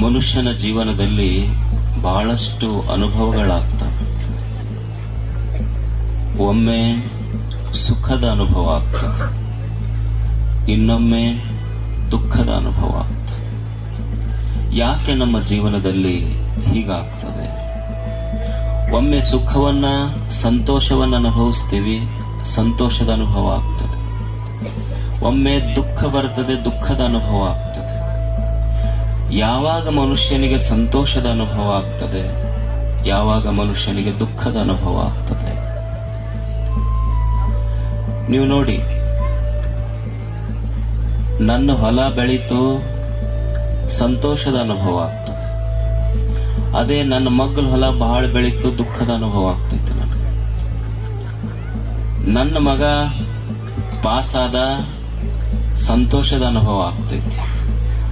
ಮನುಷ್ಯನ ಜೀವನದಲ್ಲಿ ಬಹಳಷ್ಟು ಅನುಭವಗಳಾಗ್ತವೆ. ಒಮ್ಮೆ ಸುಖದ ಅನುಭವ ಆಗ್ತದೆ, ಇನ್ನೊಮ್ಮೆ ದುಃಖದ ಅನುಭವ ಆಗ್ತದೆ. ಯಾಕೆ ನಮ್ಮ ಜೀವನದಲ್ಲಿ ಹೀಗಾಗ್ತದೆ? ಒಮ್ಮೆ ಸುಖವನ್ನ, ಸಂತೋಷವನ್ನ ಅನುಭವಿಸ್ತೀವಿ, ಸಂತೋಷದ ಅನುಭವ ಆಗ್ತದೆ. ಒಮ್ಮೆ ದುಃಖ ಬರ್ತದೆ, ದುಃಖದ ಅನುಭವ ಆಗ್ತದೆ. ಯಾವಾಗ ಮನುಷ್ಯನಿಗೆ ಸಂತೋಷದ ಅನುಭವ ಆಗ್ತದೆ, ಯಾವಾಗ ಮನುಷ್ಯನಿಗೆ ದುಃಖದ ಅನುಭವ ಆಗ್ತದೆ? ನೀವು ನೋಡಿ, ನನ್ನ ಹೊಲ ಬೆಳೀತು, ಸಂತೋಷದ ಅನುಭವ ಆಗ್ತದೆ. ಅದೇ ನನ್ನ ಮಗ್ಗಲ ಹೊಲ ಬಹಳ ಬೆಳೀತು, ದುಃಖದ ಅನುಭವ ಆಗ್ತೈತೆ ನನಗೆ. ನನ್ನ ಮಗ ಪಾಸಾದ, ಸಂತೋಷದ ಅನುಭವ ಆಗ್ತೈತಿ.